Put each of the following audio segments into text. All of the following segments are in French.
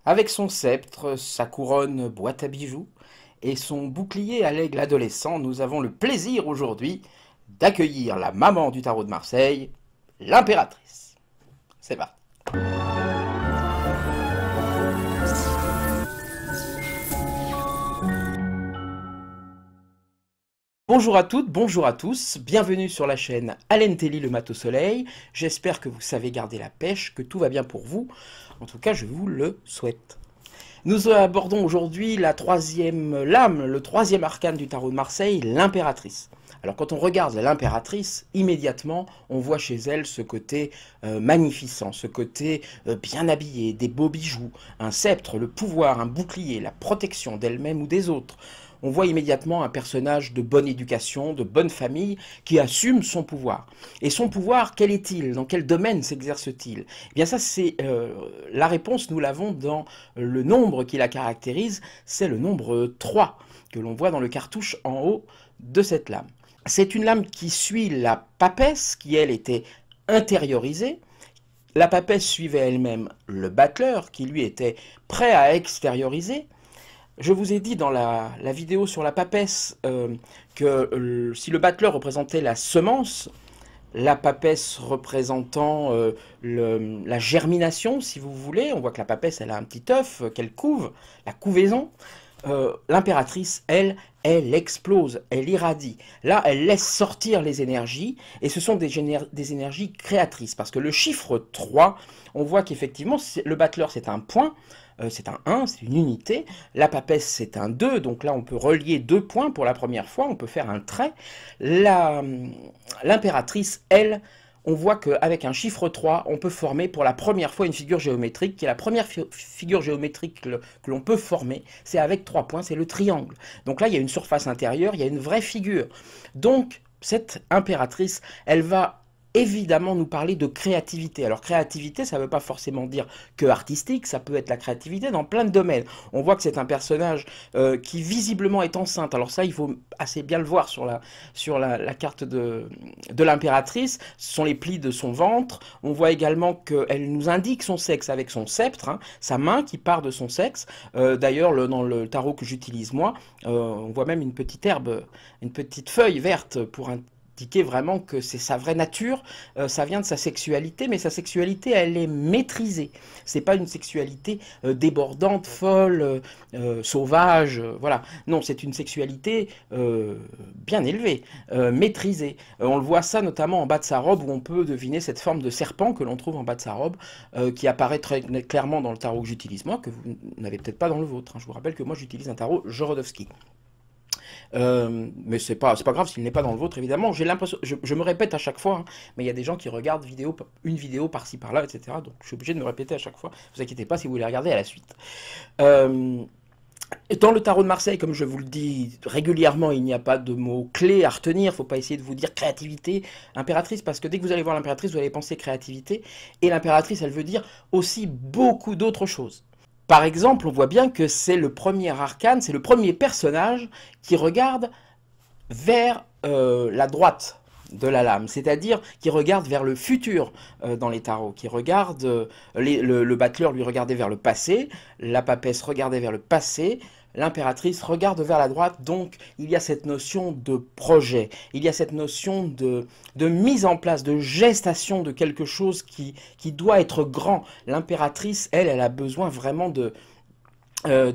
Avec son sceptre, sa couronne boîte à bijoux et son bouclier à l'aigle adolescent, nous avons le plaisir aujourd'hui d'accueillir la maman du tarot de Marseille, l'impératrice. C'est parti. Bonjour à toutes, bonjour à tous, bienvenue sur la chaîne Alentelli le mat au soleil. J'espère que vous savez garder la pêche, que tout va bien pour vous. En tout cas, je vous le souhaite. Nous abordons aujourd'hui la troisième lame, le troisième arcane du tarot de Marseille, l'impératrice. Alors quand on regarde l'impératrice, immédiatement on voit chez elle ce côté magnificent, ce côté bien habillé, des beaux bijoux, un sceptre, le pouvoir, un bouclier, la protection d'elle-même ou des autres. On voit immédiatement un personnage de bonne éducation, de bonne famille, qui assume son pouvoir. Et son pouvoir, quel est-il? Dans quel domaine s'exerce-t-il? Eh bien ça, c'est la réponse, nous l'avons dans le nombre qui la caractérise, c'est le nombre 3, que l'on voit dans le cartouche en haut de cette lame. C'est une lame qui suit la papesse, qui elle était intériorisée. La papesse suivait elle-même le battleur, qui lui était prêt à extérioriser. Je vous ai dit dans la vidéo sur la papesse que si le battleur représentait la semence, la papesse représentant la germination, si vous voulez, on voit que la papesse elle a un petit œuf qu'elle couve, la couvaison. L'impératrice, elle explose, elle irradie. Là, elle laisse sortir les énergies, et ce sont des énergies créatrices, parce que le chiffre 3, on voit qu'effectivement, le battleur, c'est un point, c'est un 1, c'est une unité, la papesse, c'est un 2, donc là, on peut relier 2 points pour la première fois, on peut faire un trait. L'impératrice, elle, on voit qu'avec un chiffre 3, on peut former pour la première fois une figure géométrique, qui est la première figure géométrique que l'on peut former, c'est avec 3 points, c'est le triangle. Donc là, il y a une surface intérieure, il y a une vraie figure. Donc, cette impératrice, elle va évidemment nous parler de créativité. Alors créativité, ça ne veut pas forcément dire que artistique, ça peut être la créativité dans plein de domaines. On voit que c'est un personnage qui visiblement est enceinte. Alors ça, il faut assez bien le voir sur la carte de l'impératrice. Ce sont les plis de son ventre. On voit également qu'elle nous indique son sexe avec son sceptre, hein, sa main qui part de son sexe. D'ailleurs, dans le tarot que j'utilise moi, on voit même une petite herbe, une petite feuille verte pour indiquer vraiment que c'est sa vraie nature, ça vient de sa sexualité, mais sa sexualité, elle est maîtrisée. C'est pas une sexualité débordante, folle, sauvage, voilà. Non, c'est une sexualité bien élevée, maîtrisée. On le voit ça notamment en bas de sa robe, où on peut deviner cette forme de serpent que l'on trouve en bas de sa robe, qui apparaît très clairement dans le tarot que j'utilise moi, que vous n'avez peut-être pas dans le vôtre, hein. Je vous rappelle que moi j'utilise un tarot Jorodowski. Mais c'est pas grave s'il n'est pas dans le vôtre, évidemment. J'ai l'impression, je me répète à chaque fois, hein, mais il y a des gens qui regardent une vidéo par-ci par-là, etc. Donc je suis obligé de me répéter à chaque fois. Ne vous inquiétez pas si vous voulez regarder à la suite. Dans le tarot de Marseille, comme je vous le dis régulièrement, il n'y a pas de mots clés à retenir. Il ne faut pas essayer de vous dire créativité, impératrice, parce que dès que vous allez voir l'impératrice, vous allez penser créativité. Et l'impératrice, elle veut dire aussi beaucoup d'autres choses. Par exemple, on voit bien que c'est le premier arcane, c'est le premier personnage qui regarde vers la droite de la lame, c'est-à-dire qui regarde vers le futur dans les tarots, qui regarde, le battleur lui regardait vers le passé, la papesse regardait vers le passé, l'impératrice regarde vers la droite, donc il y a cette notion de projet, il y a cette notion de mise en place, de gestation de quelque chose qui doit être grand. L'impératrice, elle a besoin vraiment de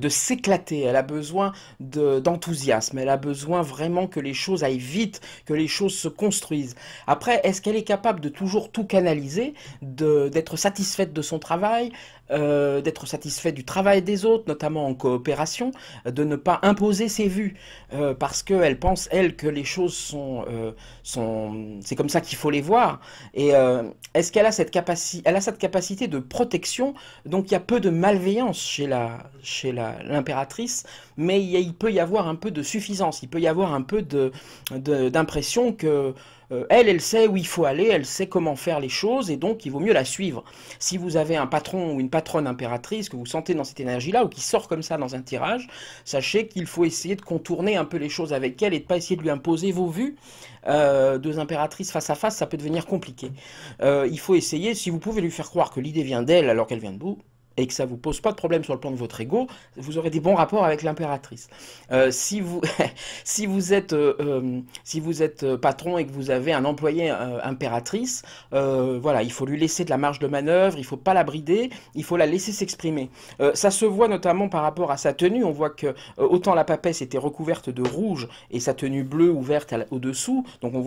s'éclater, elle a besoin d'enthousiasme, elle a besoin vraiment que les choses aillent vite, que les choses se construisent. Après, est-ce qu'elle est capable de toujours tout canaliser, d'être satisfaite de son travail, d'être satisfaite du travail des autres, notamment en coopération, de ne pas imposer ses vues, parce qu'elle pense, elle, que les choses c'est comme ça qu'il faut les voir. Et est-ce qu'elle a cette capacité, elle a cette capacité de protection, donc il y a peu de malveillance chez l'impératrice, mais il peut y avoir un peu de suffisance, il peut y avoir un peu d'impression que elle sait où il faut aller, elle sait comment faire les choses, et donc il vaut mieux la suivre. Si vous avez un patron ou une patronne impératrice que vous sentez dans cette énergie-là, ou qui sort comme ça dans un tirage, sachez qu'il faut essayer de contourner un peu les choses avec elle, et de ne pas essayer de lui imposer vos vues. Deux impératrices face à face, ça peut devenir compliqué. Il faut essayer, si vous pouvez lui faire croire que l'idée vient d'elle alors qu'elle vient de vous, et que ça vous pose pas de problème sur le plan de votre ego, vous aurez des bons rapports avec l'impératrice. Si vous, si vous êtes patron et que vous avez un employé impératrice, voilà, il faut lui laisser de la marge de manœuvre, il faut pas la brider, il faut la laisser s'exprimer. Ça se voit notamment par rapport à sa tenue, on voit que autant la papesse était recouverte de rouge et sa tenue bleue ouverte au-dessous, donc on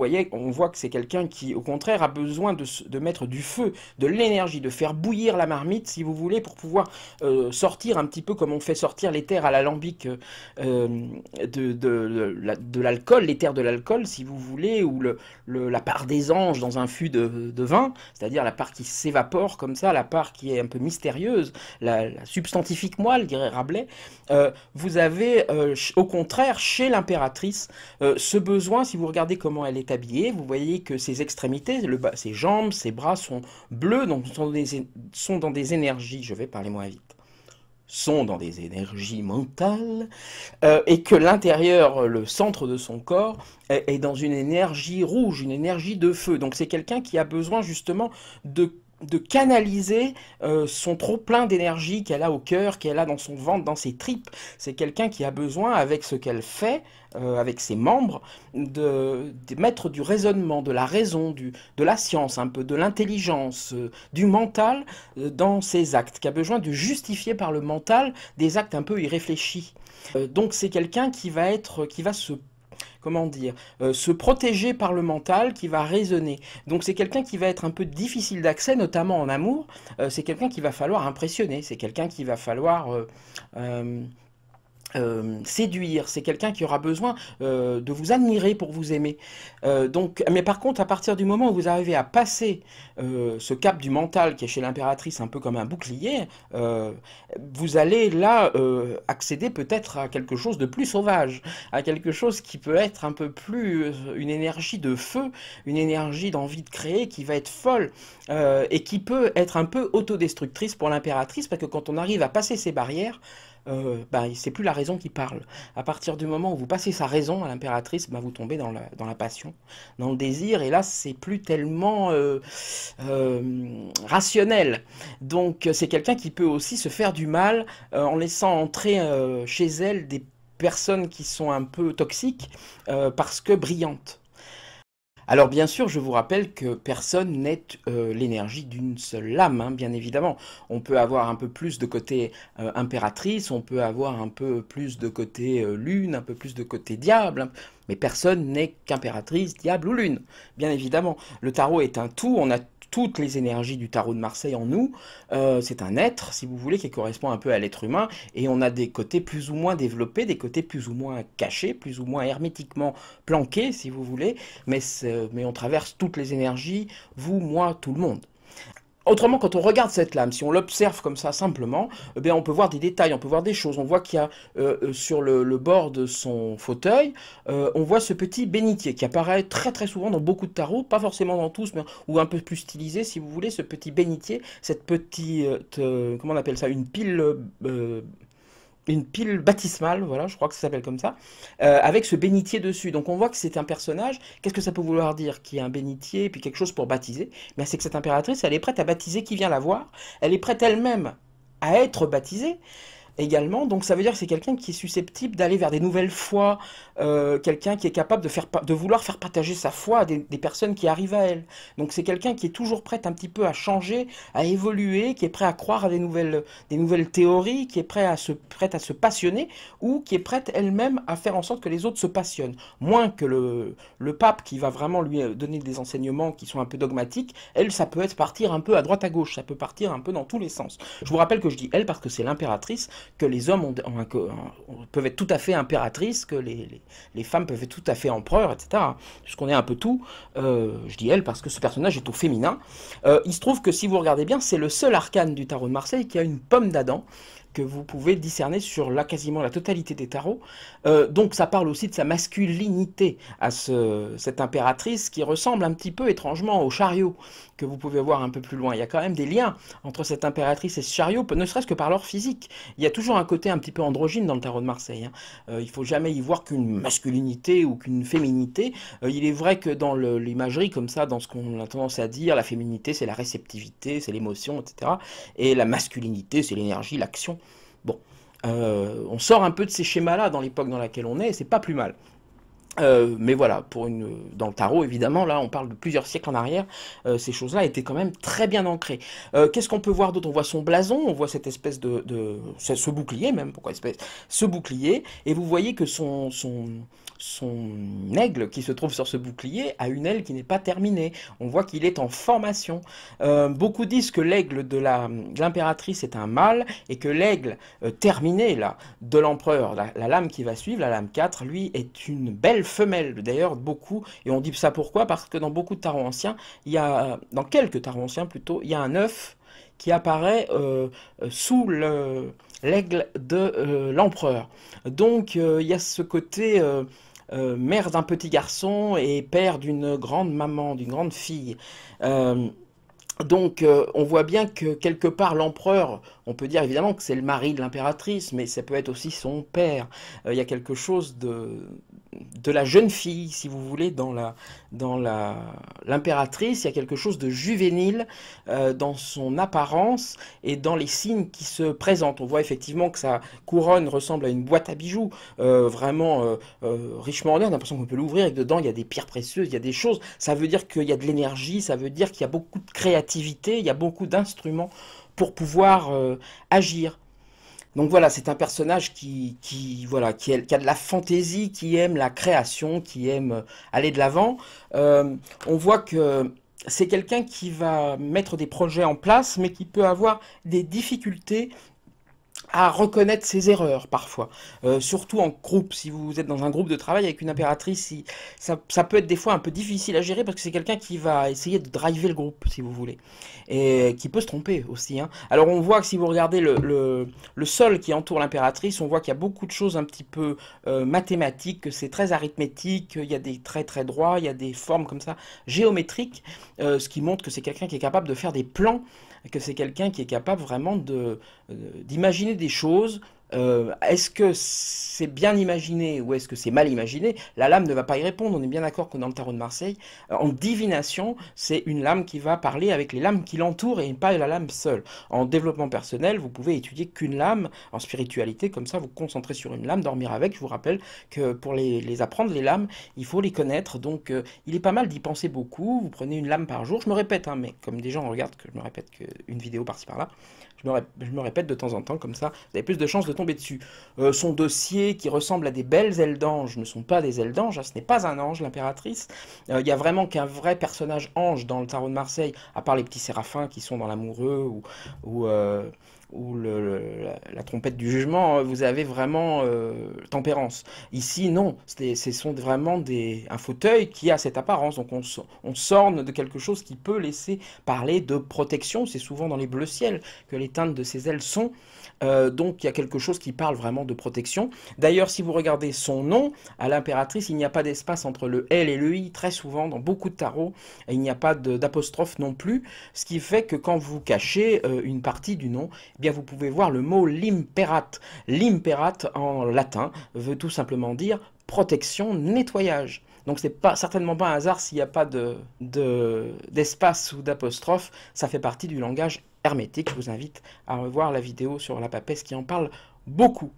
voit que c'est quelqu'un qui, au contraire, a besoin de mettre du feu, de l'énergie, de faire bouillir la marmite, si vous voulez, pour pouvoir sortir un petit peu comme on fait sortir l'éther à l'alambic de l'alcool, l'éther de l'alcool, si vous voulez, ou la part des anges dans un fût de vin, c'est-à-dire la part qui s'évapore comme ça, la part qui est un peu mystérieuse, la substantifique moelle, dirait Rabelais. Vous avez au contraire chez l'impératrice ce besoin, si vous regardez comment elle est habillée, vous voyez que ses extrémités, ses jambes, ses bras sont bleus, donc sont dans des énergies, je vais parler moins vite, sont dans des énergies mentales, et que l'intérieur, le centre de son corps, est dans une énergie rouge, une énergie de feu. Donc c'est quelqu'un qui a besoin justement de canaliser son trop-plein d'énergie qu'elle a au cœur, qu'elle a dans son ventre, dans ses tripes. C'est quelqu'un qui a besoin, avec ce qu'elle fait, avec ses membres, de mettre du raisonnement, de la raison, de la science, un peu de l'intelligence, du mental dans ses actes, qui a besoin de justifier par le mental des actes un peu irréfléchis. Donc c'est quelqu'un qui va se comment dire, se protéger par le mental, qui va raisonner. Donc c'est quelqu'un qui va être un peu difficile d'accès, notamment en amour. C'est quelqu'un qu'il va falloir impressionner, c'est quelqu'un qu'il va falloir séduire, c'est quelqu'un qui aura besoin de vous admirer pour vous aimer. Mais par contre, à partir du moment où vous arrivez à passer ce cap du mental qui est chez l'impératrice un peu comme un bouclier, vous allez là accéder peut-être à quelque chose de plus sauvage, à quelque chose qui peut être un peu plus une énergie de feu, une énergie d'envie de créer qui va être folle et qui peut être un peu autodestructrice pour l'impératrice, parce que quand on arrive à passer ces barrières, c'est plus la raison qui parle. À partir du moment où vous passez sa raison à l'impératrice, vous tombez dans la passion, dans le désir, et là c'est plus tellement rationnel. Donc c'est quelqu'un qui peut aussi se faire du mal en laissant entrer chez elle des personnes qui sont un peu toxiques parce que brillantes. Alors bien sûr, je vous rappelle que personne n'est l'énergie d'une seule âme, hein, bien évidemment. On peut avoir un peu plus de côté impératrice, on peut avoir un peu plus de côté lune, un peu plus de côté diable, hein, mais personne n'est qu'impératrice, diable ou lune, bien évidemment. Le tarot est un tout, on a toutes les énergies du tarot de Marseille en nous, c'est un être, si vous voulez, qui correspond un peu à l'être humain, et on a des côtés plus ou moins développés, des côtés plus ou moins cachés, plus ou moins hermétiquement planqués, si vous voulez, mais on traverse toutes les énergies, vous, moi, tout le monde. Autrement, quand on regarde cette lame, si on l'observe comme ça simplement, on peut voir des détails, on peut voir des choses. On voit qu'il y a sur le bord de son fauteuil, on voit ce petit bénitier qui apparaît très très souvent dans beaucoup de tarots, pas forcément dans tous, mais ou un peu plus stylisé si vous voulez, ce petit bénitier, cette petite, comment on appelle ça, une pile baptismale, voilà, je crois que ça s'appelle comme ça, avec ce bénitier dessus. Donc on voit que c'est un personnage. Qu'est-ce que ça peut vouloir dire? Qu'il y a un bénitier et puis quelque chose pour baptiser? Mais c'est que cette impératrice, elle est prête à baptiser qui vient la voir. Elle est prête elle-même à être baptisée également. Donc ça veut dire que c'est quelqu'un qui est susceptible d'aller vers des nouvelles foi, quelqu'un qui est capable de vouloir faire partager sa foi à des personnes qui arrivent à elle. Donc c'est quelqu'un qui est toujours prêt un petit peu à changer, à évoluer, qui est prêt à croire à des nouvelles théories, qui est prête à se passionner, ou qui est prête elle-même à faire en sorte que les autres se passionnent. Moins que le pape qui va vraiment lui donner des enseignements qui sont un peu dogmatiques, elle, ça peut être partir un peu à droite à gauche, ça peut partir un peu dans tous les sens. Je vous rappelle que je dis elle parce que c'est l'impératrice, que les hommes peuvent être tout à fait impératrices, que les femmes peuvent être tout à fait empereurs, etc. Puisqu'on est un peu tout, je dis elle parce que ce personnage est au féminin. Il se trouve que si vous regardez bien, c'est le seul arcane du tarot de Marseille qui a une pomme d'Adam, que vous pouvez discerner sur quasiment la totalité des tarots. Donc ça parle aussi de sa masculinité à cette impératrice qui ressemble un petit peu étrangement au chariot que vous pouvez voir un peu plus loin. Il y a quand même des liens entre cette impératrice et ce chariot, ne serait-ce que par leur physique. Il y a toujours un côté un petit peu androgyne dans le tarot de Marseille, hein. Il ne faut jamais y voir qu'une masculinité ou qu'une féminité. Il est vrai que dans l'imagerie, comme ça, dans ce qu'on a tendance à dire, la féminité c'est la réceptivité, c'est l'émotion, etc. Et la masculinité c'est l'énergie, l'action. Bon, on sort un peu de ces schémas-là dans l'époque dans laquelle on est, et c'est pas plus mal. Mais voilà, dans le tarot, évidemment, là, on parle de plusieurs siècles en arrière, ces choses-là étaient quand même très bien ancrées. Qu'est-ce qu'on peut voir d'autre? On voit son blason, on voit cette espèce ce bouclier même, pourquoi espèce? Ce bouclier, et vous voyez que son aigle qui se trouve sur ce bouclier a une aile qui n'est pas terminée. On voit qu'il est en formation. Beaucoup disent que l'aigle de l'impératrice est un mâle, et que l'aigle terminé, là, de l'empereur, la lame qui va suivre, la lame 4, lui, est une belle femelle. D'ailleurs, beaucoup, et on dit ça pourquoi? Parce que dans beaucoup de tarots anciens, dans quelques tarots anciens plutôt, il y a un œuf qui apparaît sous l'aigle de l'empereur. Donc, il y a ce côté mère d'un petit garçon et père d'une grande maman, d'une grande fille. Donc, on voit bien que quelque part l'empereur, on peut dire évidemment que c'est le mari de l'impératrice, mais ça peut être aussi son père. Il y a quelque chose de la jeune fille, si vous voulez, dans l'impératrice. Il y a quelque chose de juvénile dans son apparence et dans les signes qui se présentent. On voit effectivement que sa couronne ressemble à une boîte à bijoux, vraiment richement ornée. On a l'impression qu'on peut l'ouvrir et que dedans il y a des pierres précieuses, il y a des choses. Ça veut dire qu'il y a de l'énergie, ça veut dire qu'il y a beaucoup de créativité, il y a beaucoup d'instruments pour pouvoir agir. Donc voilà, c'est un personnage voilà, qui a de la fantaisie, qui aime la création, qui aime aller de l'avant. On voit que c'est quelqu'un qui va mettre des projets en place, mais qui peut avoir des difficultés à reconnaître ses erreurs parfois, surtout en groupe. Si vous êtes dans un groupe de travail avec une impératrice, ça peut être des fois un peu difficile à gérer parce que c'est quelqu'un qui va essayer de driver le groupe, si vous voulez, et qui peut se tromper aussi, hein. Alors on voit que si vous regardez le sol qui entoure l'impératrice, on voit qu'il y a beaucoup de choses un petit peu mathématiques, que c'est très arithmétique, il y a des traits très droits, il y a des formes comme ça géométriques, ce qui montre que c'est quelqu'un qui est capable de faire des plans, que c'est quelqu'un qui est capable vraiment d'imaginer des choses. Est-ce que c'est bien imaginé ou est-ce que c'est mal imaginé? La lame ne va pas y répondre. On est bien d'accord que dans le tarot de Marseille, en divination, c'est une lame qui va parler avec les lames qui l'entourent et pas la lame seule. En développement personnel, vous pouvez étudier qu'une lame. En spiritualité, comme ça, vous concentrez sur une lame, dormir avec. Je vous rappelle que pour les apprendre, les lames, il faut les connaître. Donc, il est pas mal d'y penser beaucoup. Vous prenez une lame par jour. Je me répète, hein, mais comme des gens regardent que je me répète qu'une vidéo par-ci par-là, je me répète de temps en temps, comme ça, vous avez plus de chances de tomber dessus. Son dossier qui ressemble à des belles ailes d'ange ne sont pas des ailes d'ange, hein, ce n'est pas un ange, l'impératrice. Il y a vraiment qu'un vrai personnage ange dans le tarot de Marseille, à part les petits séraphins qui sont dans l'amoureux ou la trompette du jugement, vous avez vraiment tempérance. Ici, non, ce sont vraiment un fauteuil qui a cette apparence, donc on s'orne de quelque chose qui peut laisser parler de protection. C'est souvent dans les bleus ciels que les teintes de ces ailes sont. Donc il y a quelque chose qui parle vraiment de protection. D'ailleurs, si vous regardez son nom, à l'impératrice, il n'y a pas d'espace entre le L et le I, très souvent, dans beaucoup de tarots, et il n'y a pas d'apostrophe non plus, ce qui fait que quand vous cachez une partie du nom, eh bien vous pouvez voir le mot limperat. Limperat, en latin, veut tout simplement dire protection, nettoyage. Donc c'est certainement pas un hasard s'il n'y a pas d'espace ou d'apostrophe, ça fait partie du langage hermétique. Je vous invite à revoir la vidéo sur la papesse qui en parle beaucoup.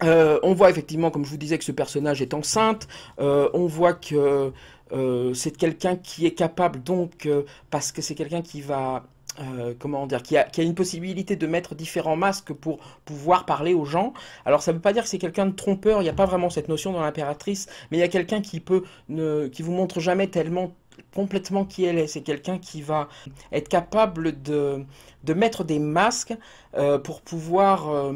On voit effectivement, comme je vous disais, que ce personnage est enceinte. On voit que c'est quelqu'un qui est capable, donc, parce que c'est quelqu'un qui va... comment dire, qui a une possibilité de mettre différents masques pour pouvoir parler aux gens. Alors ça ne veut pas dire que c'est quelqu'un de trompeur, il n'y a pas vraiment cette notion dans l'impératrice, mais il y a quelqu'un qui vous montre jamais tellement complètement qui elle est. C'est quelqu'un qui va être capable de mettre des masques pour pouvoir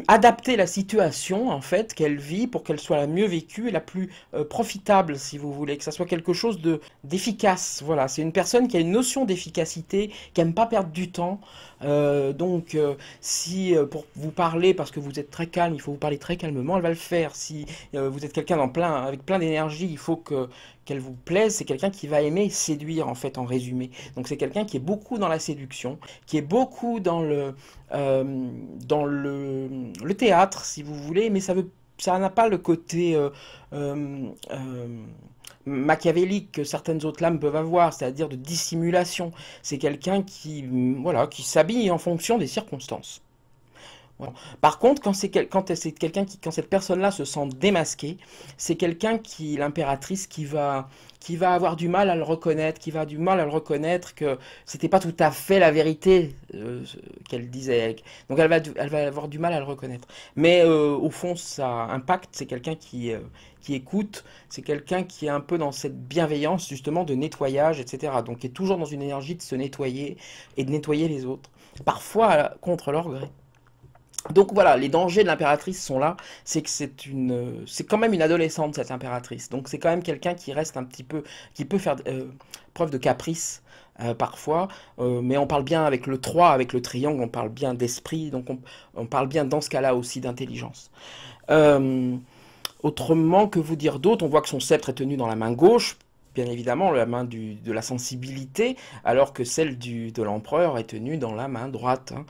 adapter la situation en fait qu'elle vit pour qu'elle soit la mieux vécue et la plus profitable, si vous voulez, que ça soit quelque chose d'efficace. Voilà, c'est une personne qui a une notion d'efficacité, qui aime pas perdre du temps, Si pour vous parler, parce que vous êtes très calme, il faut vous parler très calmement, elle va le faire. Si vous êtes quelqu'un avec plein d'énergie, il faut qu'elle vous plaise. C'est quelqu'un qui va aimer séduire, en fait, en résumé. Donc c'est quelqu'un qui est beaucoup dans la séduction, qui est beaucoup le théâtre, si vous voulez, mais ça n'a pas le côté machiavélique que certaines autres lames peuvent avoir, c'est-à-dire de dissimulation. C'est quelqu'un voilà, qui s'habille en fonction des circonstances. Voilà. Par contre, quand cette personne-là se sent démasquée, c'est quelqu'un l'impératrice, qui va avoir du mal à le reconnaître, qui va avoir du mal à le reconnaître que c'était pas tout à fait la vérité qu'elle disait. Donc elle va avoir du mal à le reconnaître. Mais au fond, ça impacte. C'est quelqu'un qui écoute. C'est quelqu'un qui est un peu dans cette bienveillance justement de nettoyage, etc. Donc qui est toujours dans une énergie de se nettoyer et de nettoyer les autres. Parfois contre leur gré. Donc voilà, les dangers de l'impératrice sont là, c'est que c'est quand même une adolescente, cette impératrice. Donc c'est quand même quelqu'un qui reste un petit peu, qui peut faire preuve de caprice parfois, mais on parle bien avec le 3, avec le triangle, on parle bien d'esprit, donc on parle bien dans ce cas-là aussi d'intelligence. Euh, Autrement, que vous dire d'autre? On voit que son sceptre est tenu dans la main gauche, bien évidemment, la main de la sensibilité, alors que celle de l'empereur est tenue dans la main droite, hein,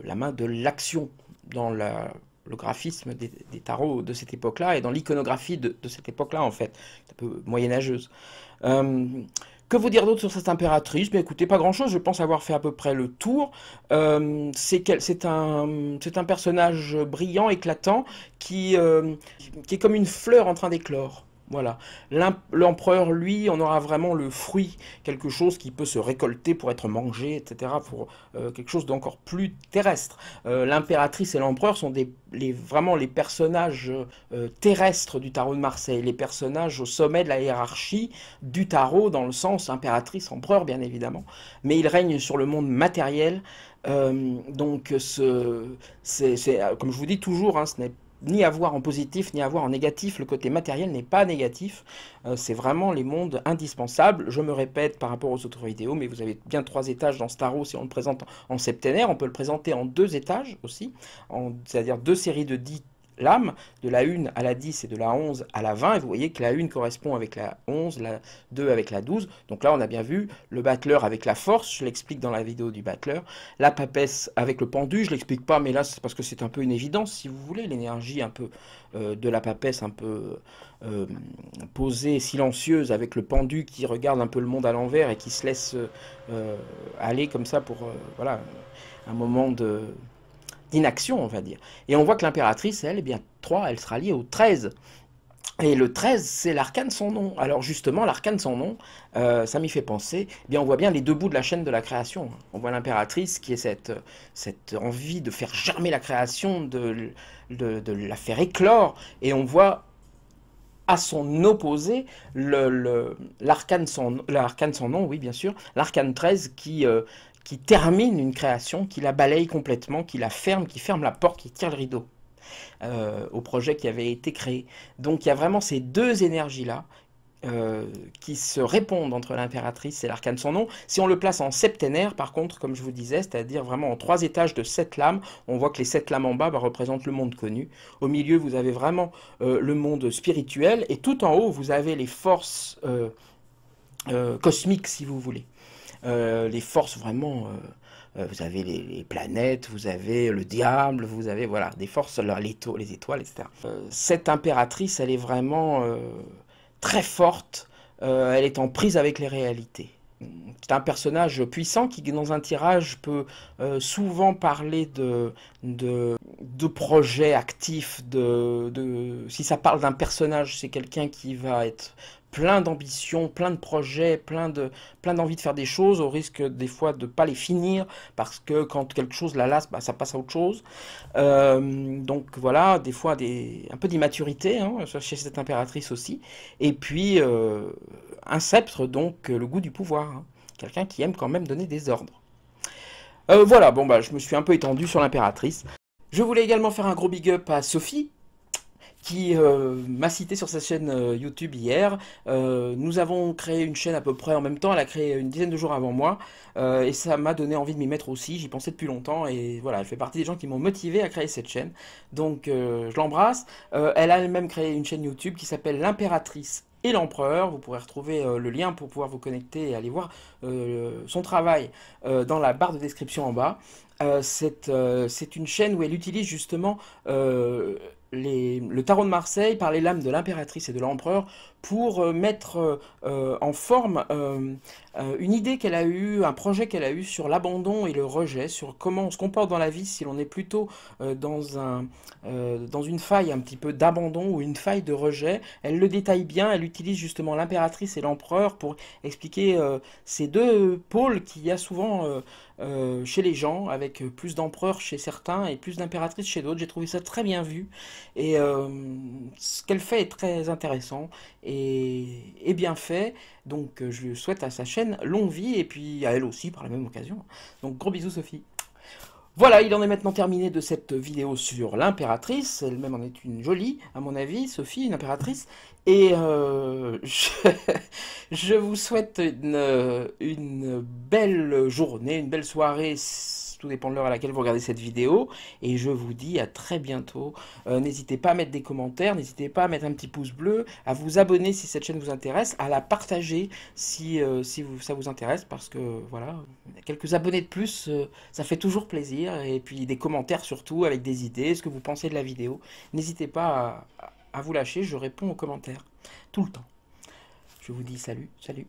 la main de l'action, dans le graphisme des tarots de cette époque-là, et dans l'iconographie de cette époque-là, en fait, un peu moyenâgeuse. Euh, que vous dire d'autre sur cette impératrice? Mais écoutez, pas grand-chose, je pense avoir fait à peu près le tour. C'est un personnage brillant, éclatant, qui est comme une fleur en train d'éclore. Voilà. L'empereur, lui, on aura vraiment le fruit, quelque chose qui peut se récolter pour être mangé, etc., pour quelque chose d'encore plus terrestre. L'impératrice et l'empereur sont vraiment les personnages terrestres du tarot de Marseille, les personnages au sommet de la hiérarchie du tarot, dans le sens impératrice, empereur, bien évidemment, mais ils règnent sur le monde matériel. Comme je vous dis toujours, hein, ce n'est ni à voir en positif, ni à voir en négatif. Le côté matériel n'est pas négatif. C'est vraiment les mondes indispensables. Je me répète par rapport aux autres vidéos, mais vous avez bien 3 étages dans ce tarot si on le présente en septénaire. On peut le présenter en 2 étages aussi, c'est-à-dire 2 séries de 10 lames, de la 1 à la 10 et de la 11 à la 20, et vous voyez que la 1 correspond avec la 11, la 2 avec la 12, donc là on a bien vu le battleur avec la force, je l'explique dans la vidéo du battleur, la papesse avec le pendu, je l'explique pas, mais là c'est parce que c'est un peu une évidence, si vous voulez, l'énergie un peu de la papesse, un peu posée, silencieuse, avec le pendu qui regarde un peu le monde à l'envers et qui se laisse aller comme ça pour, voilà, un moment d'inaction, on va dire. Et on voit que l'impératrice, elle, eh bien, 3, elle sera liée au 13. Et le 13, c'est l'arcane sans nom. Alors justement, l'arcane sans nom, ça m'y fait penser, eh bien, on voit bien les 2 bouts de la chaîne de la création. On voit l'impératrice qui est cette envie de faire germer la création, de la faire éclore, et on voit à son opposé l'arcane sans nom, oui bien sûr, l'arcane 13 qui termine une création, qui la balaye complètement, qui ferme la porte, qui tire le rideau au projet qui avait été créé. Donc il y a vraiment ces 2 énergies-là qui se répondent entre l'impératrice et l'arcane sans nom. Si on le place en septénaire, par contre, comme je vous disais, c'est-à-dire vraiment en 3 étages de 7 lames, on voit que les 7 lames en bas représentent le monde connu. Au milieu, vous avez vraiment le monde spirituel, et tout en haut, vous avez les forces cosmiques, si vous voulez. Les forces vraiment... vous avez les planètes, vous avez le diable, vous avez voilà, des forces, les étoiles, etc. Cette impératrice, elle est vraiment très forte, elle est en prise avec les réalités. C'est un personnage puissant qui, dans un tirage, peut souvent parler de projets actifs. Si ça parle d'un personnage, c'est quelqu'un qui va être plein d'ambition, plein de projets, plein d'envie de faire des choses, au risque des fois de ne pas les finir, parce que quand quelque chose la lasse, bah, ça passe à autre chose. Donc voilà, des fois un peu d'immaturité hein, chez cette impératrice aussi. Et puis un sceptre, donc le goût du pouvoir. Hein. Quelqu'un qui aime quand même donner des ordres. Voilà, bon bah je me suis un peu étendu sur l'impératrice. Je voulais également faire un gros big up à Sophie, qui m'a cité sur sa chaîne YouTube hier. Nous avons créé une chaîne à peu près en même temps, elle a créé une dizaine de jours avant moi, et ça m'a donné envie de m'y mettre aussi, j'y pensais depuis longtemps, et voilà, elle fait partie des gens qui m'ont motivé à créer cette chaîne, donc je l'embrasse. Elle a elle-même créé une chaîne YouTube qui s'appelle L'Impératrice et l'Empereur. Vous pourrez retrouver le lien pour pouvoir vous connecter et aller voir son travail dans la barre de description en bas. C'est une chaîne où elle utilise justement le tarot de Marseille par les lames de l'impératrice et de l'empereur pour mettre en forme une idée qu'elle a eue, un projet qu'elle a eu sur l'abandon et le rejet, sur comment on se comporte dans la vie si l'on est plutôt dans une faille un petit peu d'abandon ou une faille de rejet. Elle le détaille bien, elle utilise justement l'impératrice et l'empereur pour expliquer ces deux pôles qu'il y a souvent chez les gens, avec plus d'empereurs chez certains et plus d'impératrices chez d'autres. J'ai trouvé ça très bien vu et ce qu'elle fait est très intéressant et bien fait. Donc je souhaite à sa chaîne longue vie et puis à elle aussi par la même occasion. Donc gros bisous Sophie. Voilà, il en est maintenant terminé de cette vidéo sur l'impératrice. Elle-même en est une jolie, à mon avis, Sophie, une impératrice. Et je vous souhaite une belle journée, une belle soirée, tout dépend de l'heure à laquelle vous regardez cette vidéo. Et je vous dis à très bientôt. N'hésitez pas à mettre des commentaires, n'hésitez pas à mettre un petit pouce bleu, à vous abonner si cette chaîne vous intéresse, à la partager si, ça vous intéresse, parce que voilà, quelques abonnés de plus, ça fait toujours plaisir. Et puis des commentaires surtout avec des idées, ce que vous pensez de la vidéo. N'hésitez pas à vous lâcher, je réponds aux commentaires tout le temps. Je vous dis salut, salut.